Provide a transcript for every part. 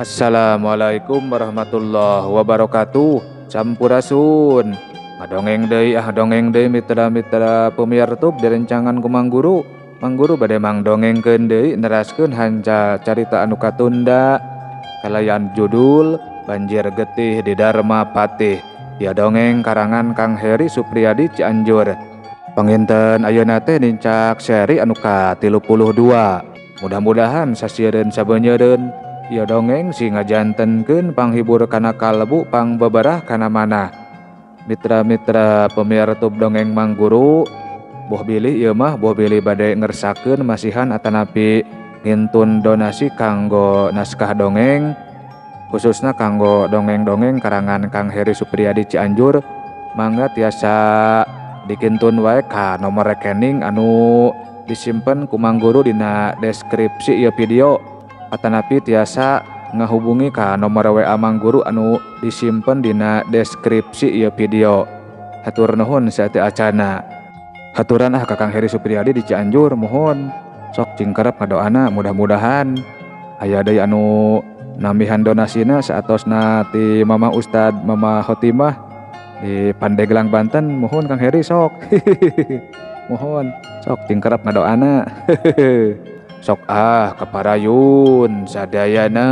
Assalamualaikum warahmatullahi wabarakatuh. Sampurasun. Dongeng deui mitra-mitra pemirsa direncangan ku Mang Guru. Mang Guru bade mangdongengkeun deui neraskeun hanca carita anu katunda kalayan judul Banjir Getih di Dharma Patih. Ya dongeng karangan Kang Heri Supriyadi Cianjur. Panginten ayeuna teh nincak seri anu ka-32. Mudah-mudahan sasieun sabeunyeun ya dongeng si ngajantenkeun panghibur kana kalbu pangbeberah kana manah. Mitra-mitra pemirsa dongeng Mang Guru, boh bilih ieu mah boh bilih bade ngersakeun masihan atanapi ngintun donasi kanggo naskah dongeng, khususna kanggo dongeng-dongeng karangan Kang Heri Supriyadi Cianjur. Mangga tiasa dikintun wae ka nomor rekening anu disimpen ku Mang Guru dina deskripsi ieu video. Atanapi tiasa ngahubungi ka nomor WA Mang Guru anu disimpen dina deskripsi ieu video. Hatur nuhun saeuti acana. Haturan ka Kang Heri Supriyadi di Cianjur, mohon sok cingkerep ngadoana mudah-mudahan aya deui anu nambihan donasina saatosna ti Mama Ustad Mama Khotimah di Pandeglang Banten. Mohon Kang Heri sok mohon sok cingkerep ngadoana sok keparayun sadayana.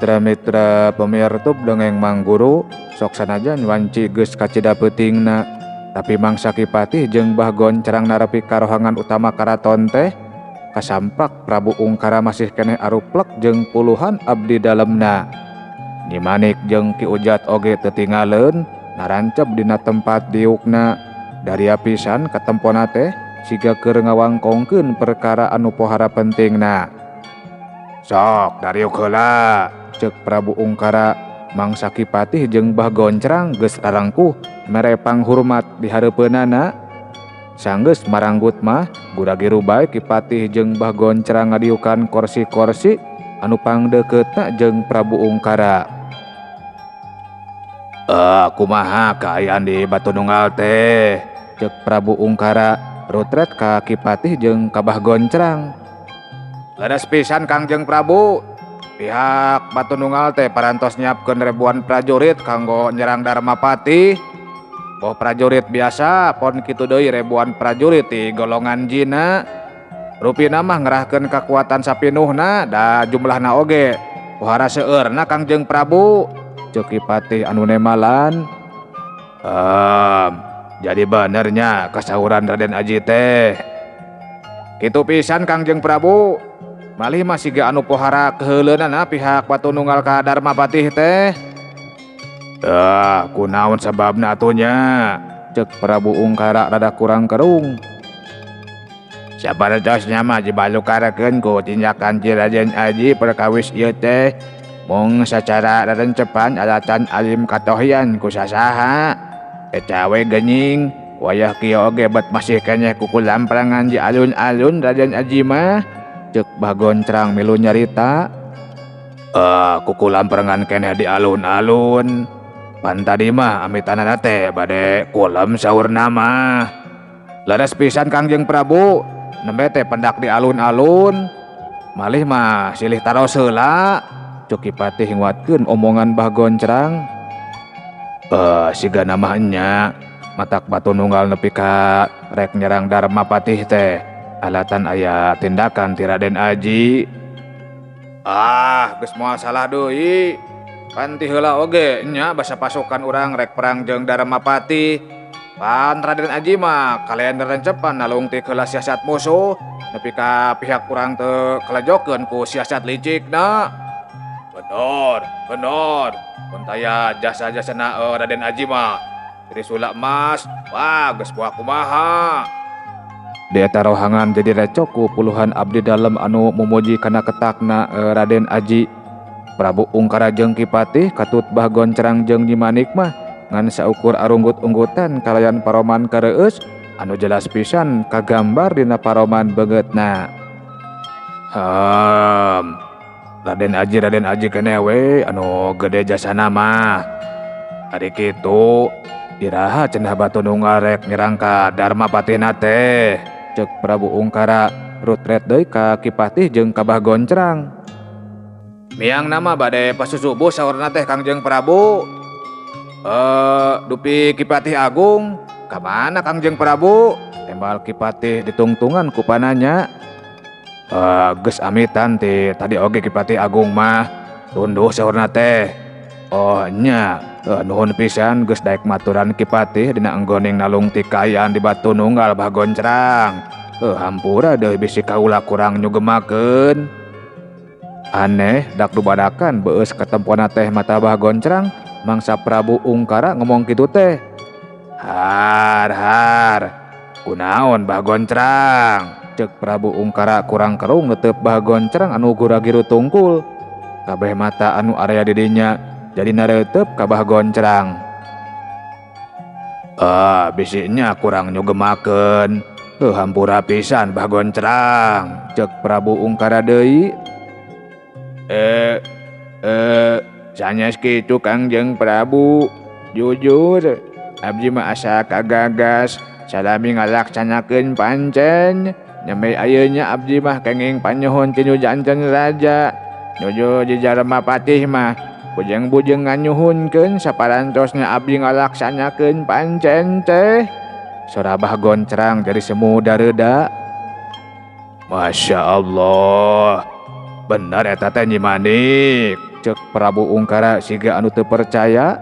Mitra-mitra pemirsa dongeng Mang Guru, sok sanajan wanci geus kacida peutingna, tapi Mangsa Kipatih jeung Bah Goncrang narepi karohangan utama karaton teh kasampak Prabu Ungkara masih keneh aruplek jeung puluhan abdi dalemna. Nyi Manik jeung Ki Ujat oge teu tingaleun narancep dina tempat diukna. Dari pisan katempona teh siga keur ngawangkongkeun perkara anu pohara pentingna. Sok dariuk heula, ceuk Prabu Ungkara. Mangsa Kipatih jeung Bah Goncrang geus rarangkuh mere panghormat di hareupeunana. Sanggeus maranggut mah guragi rubai Kipatih jeung Bah Goncrang ngadiukan korsi-korsi anu pangdeuketna jeung Prabu Ungkara. Kumaha kaayaan di Batu Nunggal teh? Ceuk Prabu Ungkara rutret ka Kipatih jeung ka Bah Goncrang. Leres pisan Kang jeung Prabu, pihak Batu Nunggal teh parantos nyiapkeun ribuan prajurit kanggo nyerang Dharma Patih. Boh prajurit biasa pon kitu deui ribuan prajurit ti golongan jina. Rupina mah ngerahkeun kakuatan sapinuhna da jumlahna oge pohara seueurna Kang jeung Prabu, ceuk Kipatih anu nemalan. Jadi benernya kasauran Raden Aji teh. Kitu pisan Kang jeung Prabu. Malih masih ga anu pohara keheuleunan pihak Batu Nunggal ka Dharma Patih teh. Kunaon sababna atunya? Ceuk Prabu Ungkara rada kurang kerung. Sabarejosna mah dibalukarekeun ku tindakan Raden Aji perkawis ieu teh mung sacara rerencepan alatan alim katohian ku sasaha. Kecawe geuning wayah kieu oge bet masih keneh kukulamperangan di alun-alun Raden Aji mah. Ceuk Bah Goncrang milu nyarita. Kukulamperangan keneh di alun-alun. Pan tadi mah amitanana teh bade kulem saurna mah. Leres pisan Kang jeung Prabu, nembe teh pendak di alun-alun. Malih mah silih taros heula. Ceuk Kipatih nguatkeun omongan Bah Goncrang. Siga nama nya matak Batu Nunggal nepi ka rek nyerang Dharma Patih teh alatan aya tindakan ti Raden Aji. Geus moal salah deui. Pan ti heula oge nya basa pasukan urang rek perang jeung Dharma Patih. Pan Raden Aji mah kalian rencepan nalung ti heula siasat musuh nepi ka pihak urang teu kalejokeun ku siasat licikna. Bener. Puntaya jasa-jasana Raden Aji mah jadi sulak emas. Geus buah kumaha. Di eta rohangan jadi recok ku puluhan abdi dalem anu memuji kana ketakna Raden Aji. Prabu Ungkara jeung Kipatih katut Bah Goncrang jeung Nyi Manik mah ngan saukur arunggut-unggutan kalayan paroman kareus anu jelas pisan kagambar dina paroman beungeutna. Raden Aji keneh we anu gede jasana mah. Ari kitu iraha cenah batu nu ngarek nyerang ka Darmapati teh, ceuk Prabu Ungkara rutret deui ka Kipatih jeung Kabah Goncrang. Miang nama bade pasusubuh saurna teh Kangjeng Prabu. Dupi Kipatih Agung, ka mana Kangjeng Prabu? Tembal Kipatih ditungtungan ku pananya. Geus amitan ti tadi oge Kipatih Agung mah tunduh saurna teh. Oh nya, nuhun pisan geus daek maturan Kipatih dina enggoning nalung ti kaayaan di Batu Nunggal Bah Goncrang. Hampura deui bisi kaula kurang nyugemakeun. Aneh dak dubadakan beus katempona teh mata Bah Goncrang mangsa Prabu Ungkara ngomong kitu teh. Har, kunaon Bah Goncrang? Ceuk Prabu Ungkara kurang kerung netep Bah Goncrang anu gura-giru tungkul. Kabeh mata anu area di dinya jadi nareuteup ka Bah Goncrang. Bisinya kurang nyugemakeun. Hampura pisan Bah Goncrang, ceuk Prabu Ungkara deui. Sanes kitu Kangjeng Prabu. Jujur, abdi mah asa kagagas salami ngalaksanakeun pancen. Nyampe ayeuna abdi mah kenging panyohon ti Nu Janten Raja. Nuju di Darmapati mah bujeng-bujeng nganyuhunkeun saparantosna abdi ngalaksanakeun pancen teh. Sora Bah Goncrang jadi semu dareuda. Masya Allah, bener eta teh Nyi Manik, ceuk Prabu Ungkara siga anu teu percaya.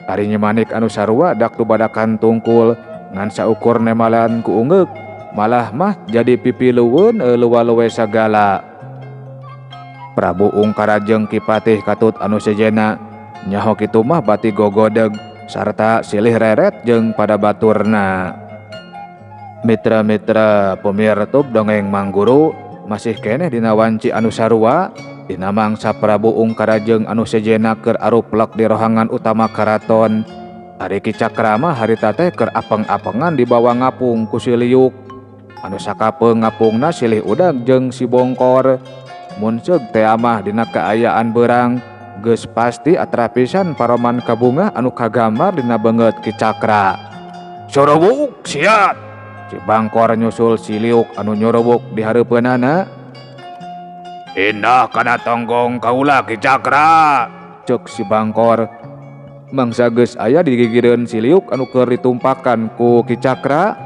Ari Nyi Manik anu sarua dak dubadakan tungkul ngan saukur nemalan ku ungeuk, malah mah jadi pipilueun leuwa-leuwe sagala. Prabu Ungkara jeung Kipatih Katut anu sejenna nyaho kitu mah bati gogodeg sarta silih reret jeung pada baturna. Mitra-mitra pemirtub dongeng Mang Guru masih keneh dina wanci anu sarua dina mangsa Prabu Ungkara jeung anu sejenna keur aruplek di rohangan utama karaton. Ari Ki Cakra mah harita teh keur apeng-apengan di bawah ngapung ku si Liuk. Anu sakapeung ngapungna silih udag jeung si Bongkor. Mun ceug teh mah dina kaayaan beurang geus pasti atrapisan paroman kabungah anu kagambar dina beungeut Ki Cakra. Sorobuk siat. Si Bangkor nyusul si Liuk anu nyorobok di hareupeunana. Indah kana tonggong kaula Ki Cakra, ceuk si Bangkor. Mangsa geus aya di gigireun si Liuk anu keur ditumpakan ku Ki Cakra.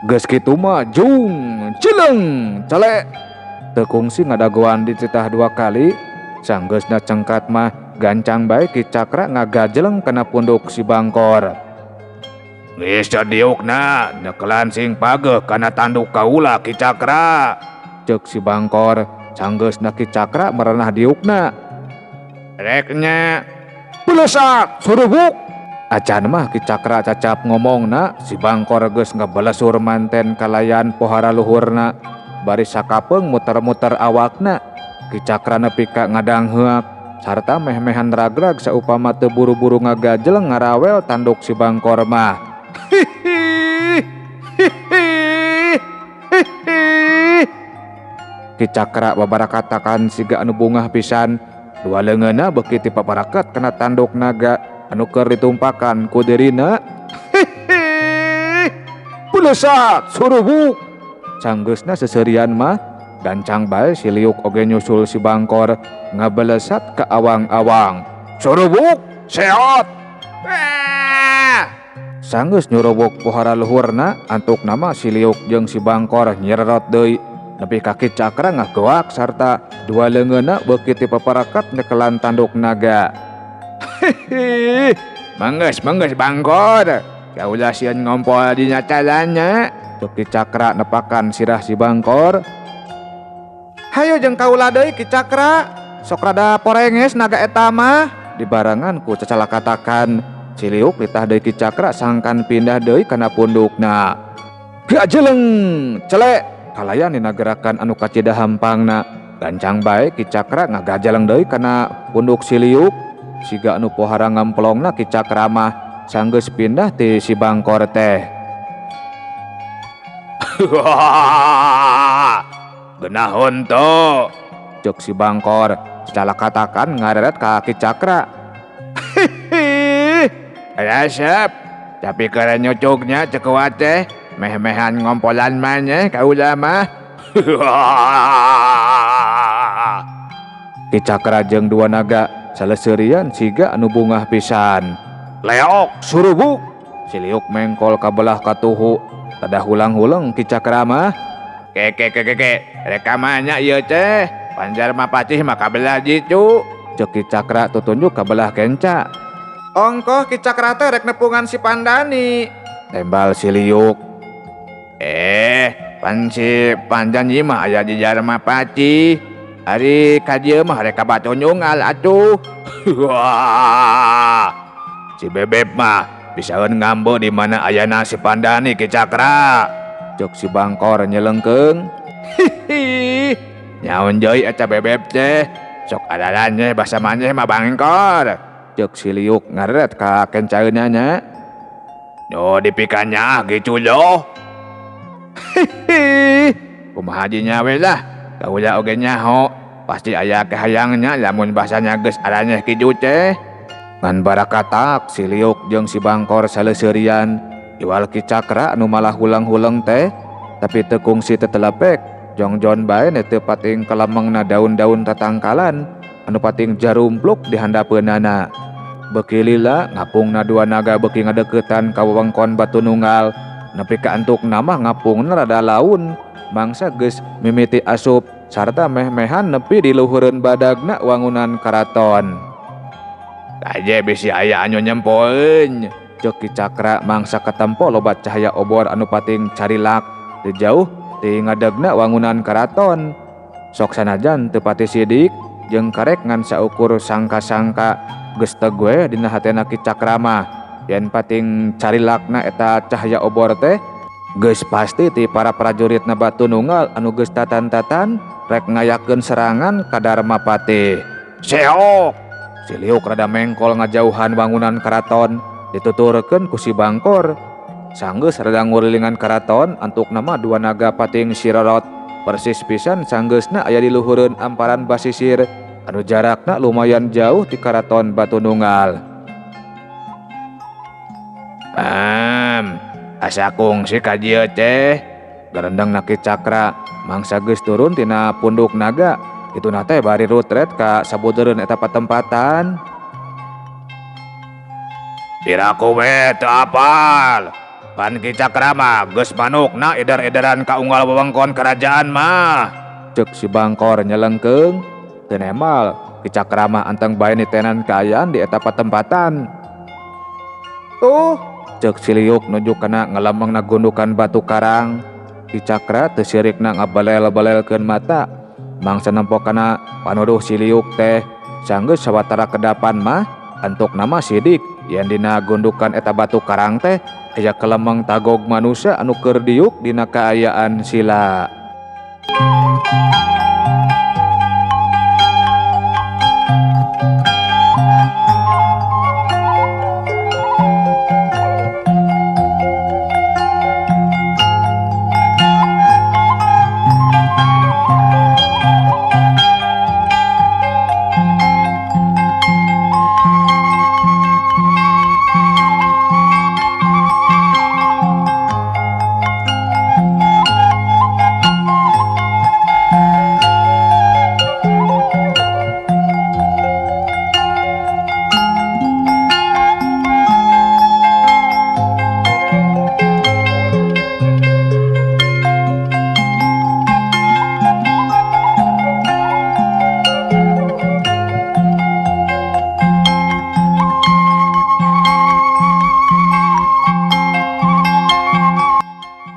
Geus kitu mah jung, cileng, celek. Teu kungsi ngadagoan dicitah dua kali. Sanggeusna cengkat mah gancang bae Ki Cakra ngagajeleng kana punduk si Bangkor. Geus diukna nekelan sing pageuh kana tanduk kaula Ki Cakra, ceuk si Bangkor. Sanggeusna Ki Cakra merenah diukna. Reknya belesak surubuk. Acan mah Ki Cakra cacap ngomongna, si Bangkor geus ngebelesur manten kalayan pohara luhurna. Bari sakapeung muter-muter awakna. Ki Cakra nepi ka ngadangheuak sarta meh-mehan ragrag saupama teu buru-buru ngagajeleng ngarawel tanduk si Bangkor mah. Ki Cakra babarakatakan siga anu bungah pisan. Dua leungeunna beuki ti paparaket kana tanduk naga anu keur ditumpakan ku dirina. Belesak surubuk. Sanggeusna seseurian mah gancang bae si Liuk oge nyusul si Bangkor ngabelesat ka awang-awang. Surubuk seot. Sanggeus nyorobok pohara luhurna, antuk nama si Liuk jeung si Bangkor nyererot deui nepi ka Ki Cakra ngagoak sarta dua leungeunna beuki ti paparaket nekelan tanduk naga. Manggeus Bangkor, kaula sieun ngompol dina calana. Ceuk Ki Cakra nepakan sirah si Bangkor. Hayo jeung kaula deui Ki Cakra, sok rada porenges naga eta mah. Dibarengan ku cacalakatakan si Liuk ditah deui Ki Cakra sangkan pindah deui kana pundukna. Gajeleng celek kalayan dina gerakan anu kacida hampangna. Gancang bae Ki Cakra ngagajeleng deui kana punduk si Liuk. siga anu pohara ngemplongna Ki Cakra mah sanggeus pindah ti si Bangkor teh. Genahon to, cek si Bangkor secara katakan ngareret ka Ki Cakra. Resep, tapi keren nyucuknya cek kuat teh, meh-mehan ngompolan maneh kaula mah. Ki Cakra jeung dua naga saleserian siga anu bungah pisan. Leok surubuk, Siliuk mengkol kabelah katuhu, tada hulang-hulang Ki Cakra mah. Keke rekamannya ieu teh, panjar mapacih mah kabelah jitu, cek Ki Cakra tutunjuk kabelah kenca. Ongkoh Ki Cakra teh rek nepungan si Pandani, tembal Siliuk. Pan si Pandan ieu mah aya di jar mapacih. Ari ka dieu mah rek ka batunjungal atuh. Si Bebeb mah bisaeun ngambo di mana ayana si Pandani Ki Cakra, cek si Bangkor nyelengkeung. Nyaon deui eta Bebeb teh, sok adalan nya basa maneh mah Bangkor, cek Siliuk ngaret ka kencaeunna nya. No dipikannya gitu loh. Kumaha ji nyawe lah, kaula oge nyaho, pasti aya kahayangnya lamun bahasanya geus aranyeh kitu teh. Ngan barakatak Siliuk jeung si Bangkor saleserian iwal Ki Cakra anu malah hulang-hulang teh, tapi teu kungsi tetelepek, jongjon bae teu pating kalemengna daun-daun tatangkalan anu pating jarumpluk di handapeunana. Beuki lila ngapungna dua naga beuki ngadeuketan ka wewengkon Batu Nunggal, nepi ka antukna mah ngapungna rada laun, mangsa geus mimiti asup sarta meh-mehan nepi di luhureun badagna wangunan karaton. Kaje bisi aya anu nyempoeun, cek Ki Cakra mangsa katempo lobat cahaya obor anu pating carilak teu jauh ti ngadegna wangunan karaton. Sok sanajan teu pati sidik jeung karek ngan saukur sangka-sangka geus tegue dina hatena Ki Cakra mah yen pating carilakna eta cahaya obor teh geus pasti ti para prajuritna Batu Nunggal anu geus tatan-tatan rek ngayakeun serangan ka Darmapati. Seok! Siliuk rada mengkol ngajauhan bangunan karaton dituturkeun ku si Bangkor. Sanggeus rada ngurilingan karaton antuk nama dua naga pating sirorot persis pisan sanggeusna aya di luhureun amparan basisir anu jarakna lumayan jauh ti karaton Batu Nunggal. Asa kungsi ka dieu teh, garendengna Ki Cakra mangsa geus turun tina punduk naga. Itu nate bari rutret ka sabudereun eta patempatan. Piraku we teu apal. Pan Ki Cakra mah geus manukna edar-edaran ka unggal wewengkon kerajaan mah, cek si Bangkor nyelengkeung. Teu nemal Ki Cakra mah anteng bae nitenan kaayaan di eta patempatan. Tuh, cek Siliuk nunjuk kana ngelemengna gundukan batu karang. Ki Cakra teu sirikna ngabalel-balelkeun mata. Mangsa nempok kana panuduh Siliuk teh sanggeus sawatara kedapan mah antuk nama sidik yen dina gundukan eta batu karang teh aya kelemeng tagog manusia anu keur diuk dina kaayaan sila.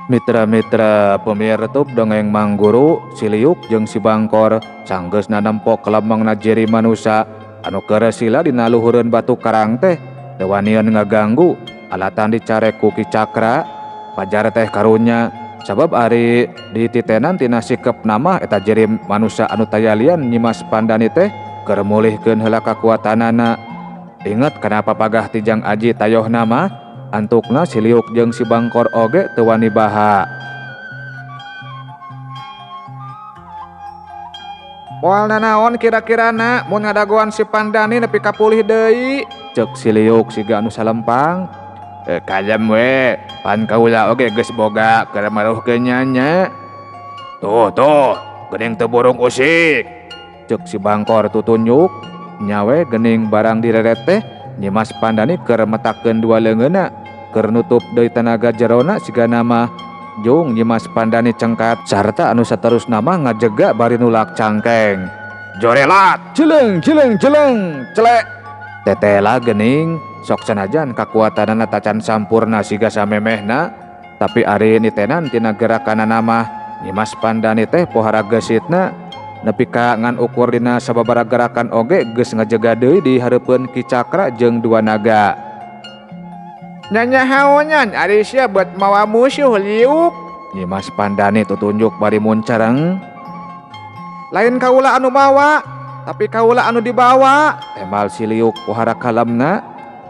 Mitra-mitra pemirtub dongeng Mang Guru, Siliuk jeung si Bangkor sanggeusna nempok kelemengna jeri manusia anu keur sila dina luhureun batu karang teh teu wanian ngaganggu alatan dicarek ku Ki Cakra. Pajar teh karunya sabab ari dititenan tina sikep nama eta jeri manusia anu tayalian nyimas Pandani teh keur mulihkeun heula kakuatanana Ingat kenapa pagah tijang aji tayoh nama antukna si Liuk jeung si Bangkor oge teu wani baha. Moal nanaon kira-kirana mun ngadagoan si Pandani nepi ka pulih deui, ceuk si Liuk siga anu salempang. Kalem we, pan kaula oge geus boga keur maruhkeun nya. Tuh, geuning teu burung usik, ceuk si Bangkor tutunjuk. Nyawe geuning barang direret teh Nyimas Pandani keur metakeun dua leungeunna keur nutup deui tenaga jerona siga nama Jung Nyimas Pandani cengkat sarta anu saterusna mah ngajega bari nulak cangkeng. Jorelat, jeleng, celek. Tetela geuning sok sanajan kakuatanana tacan sampurna siga samemehna, tapi ari nitenan tina gerakanana mah Nyimas Pandani teh pohara geusitna nepi ka ngan ukur dina sababaraha gerakan oge geus ngajega deui di hareupeun Ki Cakra jeung dua naga. Nyanyahaonan ari sia beut mawa musuh Liuk, Nyimas Pandani tutunjuk bari muncareng. Lain kaula anu mawa, tapi kaula anu dibawa, temal si Liuk pohara kalemna.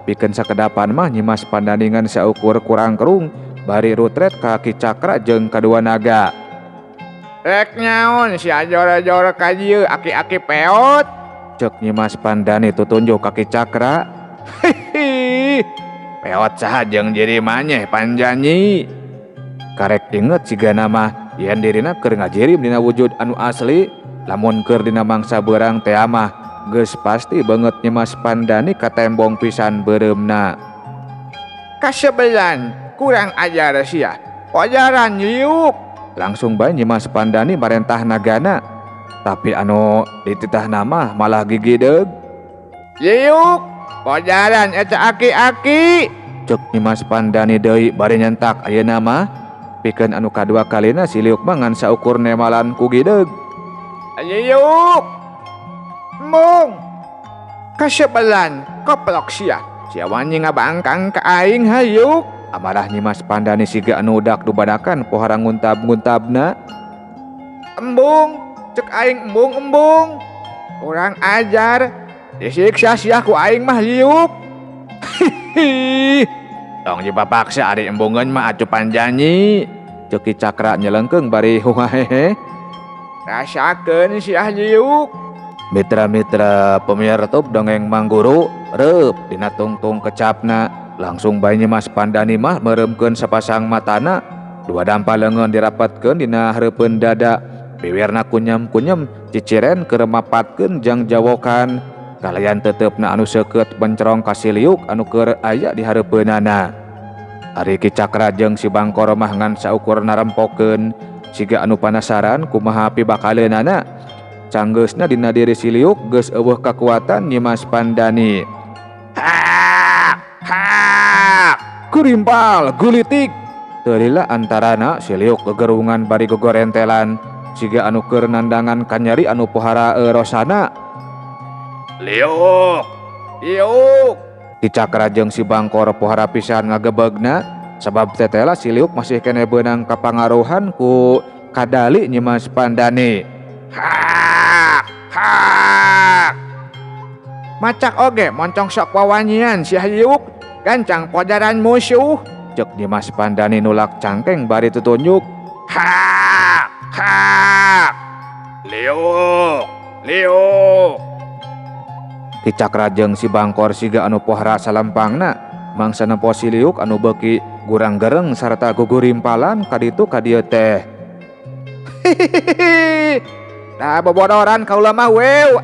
Pikeun sakedapan mah Nyimas Pandani ngan saukur kurang kerung bari rutret ka Ki Cakra jeung kadua naga. Rek nyaon si ajor-ajor ka dieu aki-aki peot, ceuk Nyimas Pandani tutunjuk ka Ki Cakra. Hihi, peot saha jeung diri manyeh Panjanyi. Karek inget sigana mah yen dirina keur ngajirim dina wujud anu asli, lamun keur dina mangsa beurang teh mah geus pasti banget Nyimas Pandani katembong pisan beureumna. Kasebelan kurang ajar sia, wajaran Liuk. Langsung bae Nyimas Pandani marentah nagana, tapi anu dititah nama malah gigi deug. Liuk, wajaran eta aki-aki, ceuk Nyimas Pandani deui bari nyentak ayeuna mah pikeun anu kadua kalina si Liuk mah ngan saukur nemalan ku gideug. Liuk, mung kasebelan koplok sia wani ngabangkang ka aing hayuk, amarah Nyimas Pandani siga anu udak dubadakan pohara nguntab-nguntabna. Embung, cek aing embung, kurang ajar, disiksa sia ku aing mah Liuk. Hihi, tong dipapaksa ari embungeun mah atuh Panjanyi, ceuk Ki Cakra nyelengkeung bari huhahehe. Rasakeun sia Liuk. Mitra-mitra pemirtub dongeng Mangguru reup dina tungtung kecapna. Langsung bae Nyimas Pandani mah mereumkeun sapasang matana, dua dampal leungeun dirapatkeun dina hareupeun dada, bibirna kunyem-kunyem ciciren keur mapatkeun jang jawokan, kalayan teteupna anu seukeut bencerong ka si Liuk anu keur aya di hareupeunana. Ari Ki Cakra jeung si Bangkor mah ngan saukur narempokeun siga anu panasaran kumaha pibakaleunana. Canggeusna dina diri si Liuk geus eueuh kakuatan Nyimas Pandani. Kurimpal gulitik teulila antarana si Liuk gegerungan bari gogorentelan siga anu keur nandangan kanyari anu pohara rosana. Liuk Ki Cakra jeung si Bangkor pohara pisan ngagebegna sabab tetela si Liuk masih kene beunang kapangaruhan ku kadali Nyimas Pandani. Macak oge moncong sok wawanyian si Liuk gancang pojaran musuh, ceuk Nyimas Pandani nulak cangkeng bari tutunjuk. Liuk. Ki Cakra jeung si Bangkor siga anu pohara salempangna mangsa nempo si Liuk anu beuki gurang gereng sarta gugurimpalan kaditu ka dieu teh. Nah bobodoran kaula mah weu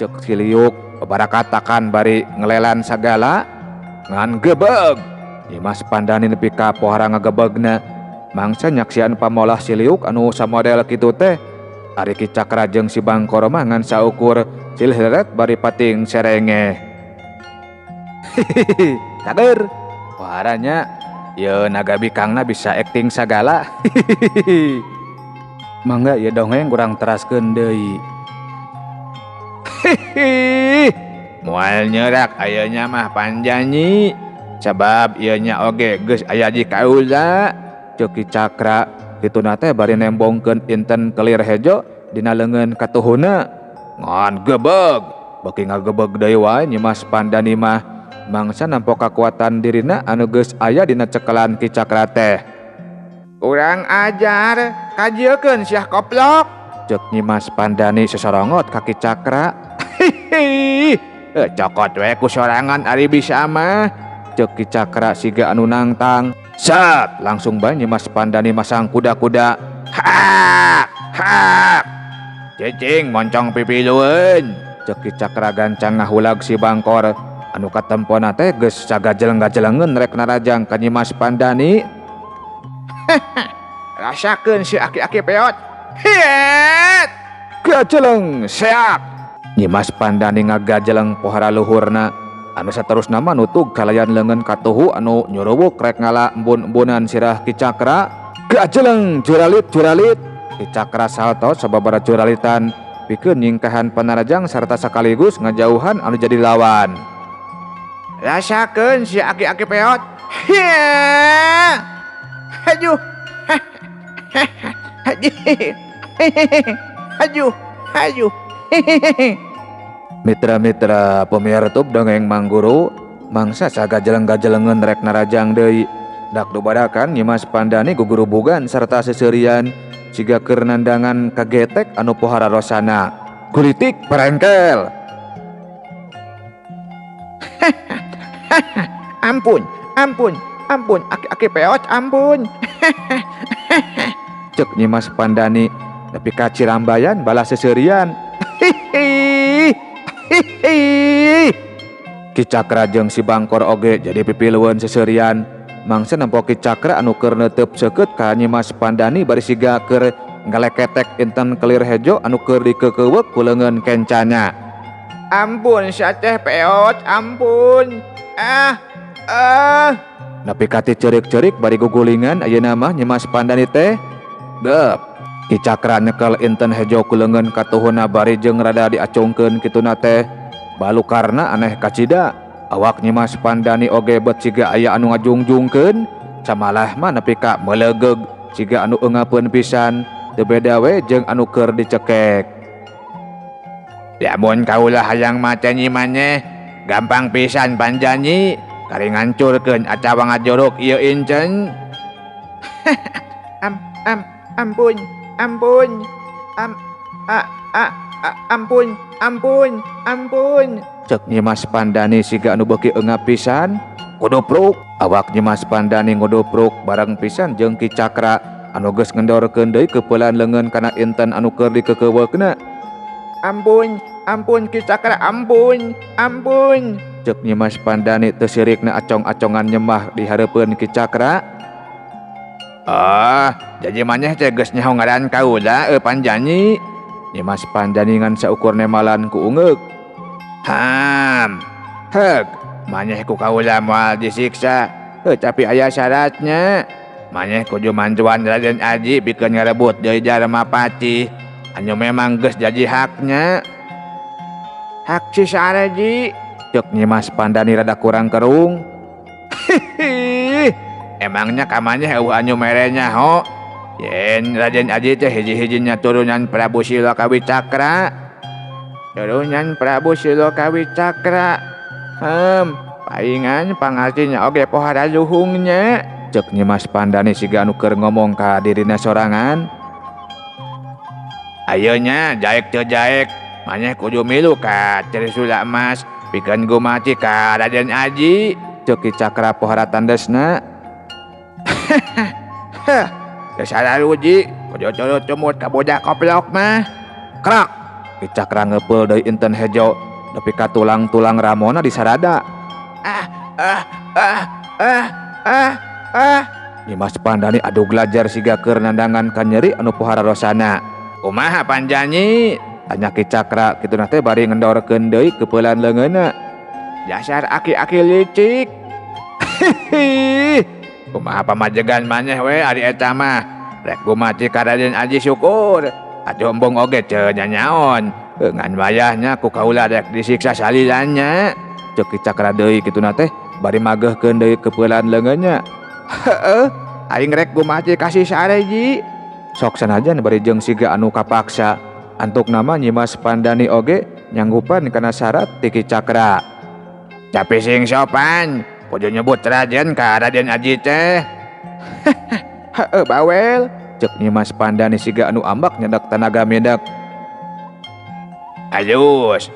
ceuk si Liuk barakatakan bari ngelelan sagala ngan gebeg. Nyimas Pandani nepi ka pohara ngagebegna mangsa nyaksian pamolah si Liuk anu samodel kitu teh. Ari Ki Cakra jeung si Bangkor mah ngan saukur silheret bari pating serenge. Cager poharanya ye naga bikangna bisa acting sagala. Mangga ye dongeng kurang teraskeun deui. Moal nyerak ayeuna mah Panjanyi sabab ieu nya oge geus aya di kaula, ceuk Ki Cakra. Kituna teh bari nembongkeun inten kelir hejo dina leungeun katuhuna ngan gebeg beki ngagebeg deui wae Nyimas Pandani mah mangsa nampa kakuatan dirina anu geus aya dina cekelan Ki Cakra teh. Kurang ajar, kajiekeun Syah Koplok. Cek Nyimas Pandani sesorongot ka Ki Cakra. Cokot we ku sorangan ari bisa mah. Cek Ki Cakra siga anu nangtang. Sat, langsung bae Nyimas Pandani masang kuda-kuda. Hak, hak. Cicing moncong pipilueun. Cek Ki Cakra gancang ngahulag si Bangkor. Anu katempona teh geus sagajeleng-gajelengeun rek narajang ka Nyimas Pandani. Rasakeun si aki-aki peot. Hiet. Gajeleng seak. Nyimas Pandani ngagajeleng pohara luhurna. Anu saterusna mah nutug kalayan leungeun katuhu anu nyuruwuk rek ngala embun-embunan sirah Ki Cakra. Gajeleng juralit-juralit. Ki Cakra salto sababaraha juralitan pikeun nyingkahan panarajang sarta sakaligus ngajauhan anu jadi lawan. Rasakeun si aki-aki peot. Hiet. Aduh. Aduh. Mitra-mitra pemirtub dongeng Mangguru mangsa sagajeleng-gajelengeun rek narajang deui. Dak dubadakan Nyimas Pandani gugurubugan sarta seseurian siga keur nandangan kagetek anu pohara rosana. Kulitik perengkel. Ampun, aki-aki peot ampun. Cek Nyimas Pandani tapi kacirambayan balas seseurian. Ki Cakra jeung si Bangkor oge jadi pipilueun seseurian. Mangsa nampa Ki Cakra anu keur neuteub seukeut ka Nyimas Pandani bari siga keur ngaleketek inten kelir hejo anu keur dikeukeuweuk ku leungeun kencana. Ampun sateh peot, ampun. Napi kati cerik-cerik bari gugulingan ayeuna mah Nyimas Pandani teh. Dep. Ki Cakra nyekel inten hejo ku leungeun katuhuna bari jeung rada diacungkeun kituna teh. Balukarna aneh kacida. Awak Nyimas Pandani oge bet siga aya anu ngajungjungkeun. Camalah mah nepi ka meuleugeg siga anu eungapeun pisan. Teu beda we jeung anu keur dicekek. Lamun kaula hayang maca nyimanye gampang pisan Panjani. Kari ngancurkeun atawa ngajorok ieu incen. Ampun. Ampun. Cek Nyimas Pandani siga anu beuki eungap pisan. Ngudupruk. Awak Nyimas Pandani ngudupruk bareng pisan jeung Ki Cakra anu geus ngendorkeun deui keupelan leungeun kana inten anu keur dikeukeuweukna. Ampun Ki Cakra, ampun. Cek Nyimas Pandani teu sirikna acong-acongan nyembah di hareupeun Ki Cakra. Jadi maneh teh geus nyaho ngaran kaula Panjani. Nyimas Pandani ngan saukur nemalan ku ungeuk. Heg, maneh ku kaula moal disiksa. Tapi aya syaratnya. Maneh kudu mantuan Raden Aji pikeun ngarebut deui Jalma Patih anu memang geus jadi haknya. Hak si Saraji. Cek Nyimas Pandani rada kurang kerung. Emangnya kamaneh eueuh anu merenya ho? Yen Raden Aji teh hiji-hijinya turunan Prabu Silokawi Cakra. Paingan pangartinya oge pohara luhungnya. Cek Nyimas Pandani siga anu keur ngomong ka dirina sorangan. Ayeuna jaek teu jaek, maneh kudu milu ka Trisula Emas pikeun gumati ka Raden Aji. Cek Ki Cakra pohara tandesna. Dasar aruji, kudu turut tumut ka bodak koplok mah. Krak. Ki Cakra ngeupel deui inten hejo nepi ka tulang-tulang ramona disarada. Nyimas Pandani adu glajar siga keur nandangan ka nyeri anu pohara rosana. Kumaha Panjani? Tanya Ki Cakra kituna teh bari ngendorkeun deui keupelan leungeunna. Dasar aki-aki licik. Kumaha pamajegan maneh we ari eta mah? Rek gumati ka Raden Aji syukur. Atuh embung oge teu nyanyaon. Ngan wayahnya ku kaula rek disiksa salilannya. Cek Ki Cakra deui kituna teh bari magehkeun deui keupelan leungeunnya. Heueuh, aing rek gumati ka si Saraji. Sok sanajan bari jeung siga anu kapaksa. Antuk nama Nyimas Pandani oge nyanggupan kana syarat ti Ki Cakra. Tapi sing sopan, kudu nyebut Raden ka Raden Aji teh. Heuh bawel, cek Nyimas Pandani siga anu ambak nyedak tenaga medak. Ayus,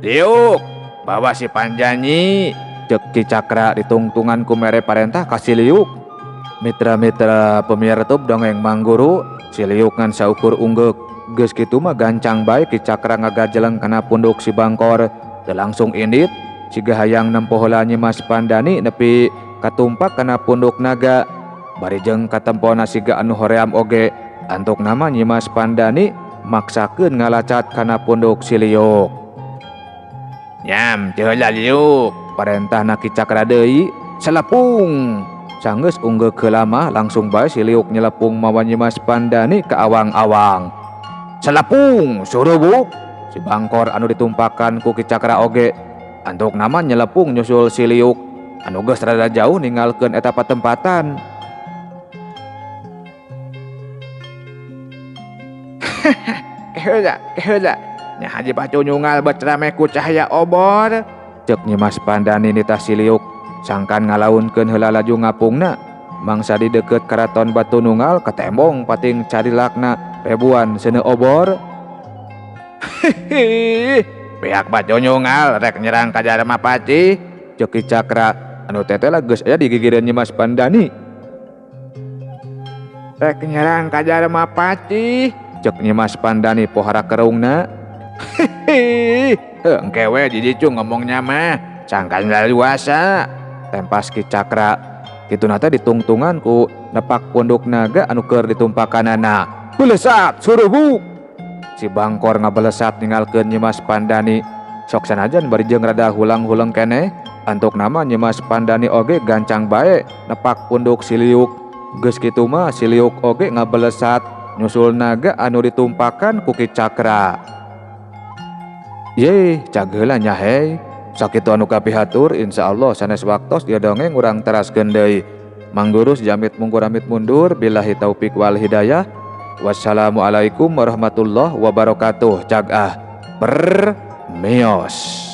liuk, bawa si Panjani. Cek Ki Cakra ditungtungan ku mere parentah kasih liuk. Mitra-mitra pemirtub dongeng Mangguru, si liuk ngan saukur unggek. Geus kitu mah gancang bae Ki Cakra ngagajeleng kana punduk si Bangkor. Teu langsung indit, siga hayang nempo heula Nyimas Pandani nepi katumpak kana punduk naga. Barijeng katempona siga anu hoream oge, antuk nama Nyimas Pandani maksakeun ngalacat kana punduk si liuk. Nyam, teu heula liuk. Parentahna Ki Cakra deui, "Selepung." Sanggeus unggek heula mah langsung bae si liuk nyelepung mawa Nyimas Pandani ka awang-awang. "Selepung, surubuk." Si Bangkor anu ditumpakan ku Ki Cakra oge, antuk nama nyelepung nyusul si liuk anu geus rada jauh ninggalkeun eta patempatan. Keheula, nya Haji Patunyungal betrame ku cahaya obor. Cek Nyimas Pandani nitah si liuk, sangkan ngalaunkeun heula laju ngapungna. Mangsa di deukeut karaton Batu Nunggal katembong pating carilakna rebuan seuneu obor. Pihak Patunyungal rek nyerang ka Darmapati. Cek Ki Cakra anu teteh geus aya di gigireun Nyimas Pandani. Rek nyerang ka Darmapati. Cek Nyimas Pandani pohara keroungna. Engke we di dicu ngomongnya mah sangkan leluasa. Tempas Ki Cakra kituna teh ditungtungan ku nepak punduk naga anu keur ditumpakanana. "Belesat, surubuk." Si Bangkor ngabelesat ninggalkeun Nyimas Pandani. Sok sanajan barijeng rada hulang-hulang keneh, antuk nama Nyimas Pandani oge gancang bae nepak punduk si liuk. Geus kitu mah si liuk oge ngabelesat nyusul naga anu ditumpakan ku Ki Cakra. Ye, cag heula nya hei. Sakitu anu kapihatur, insyaallah sanes waktos dia dongeng urang teraskeun deui. Mangguru jamit mungguramit mundur, billahi taufik wal hidayah. Wassalamualaikum warahmatullahi wabarakatuh. Cagah permios.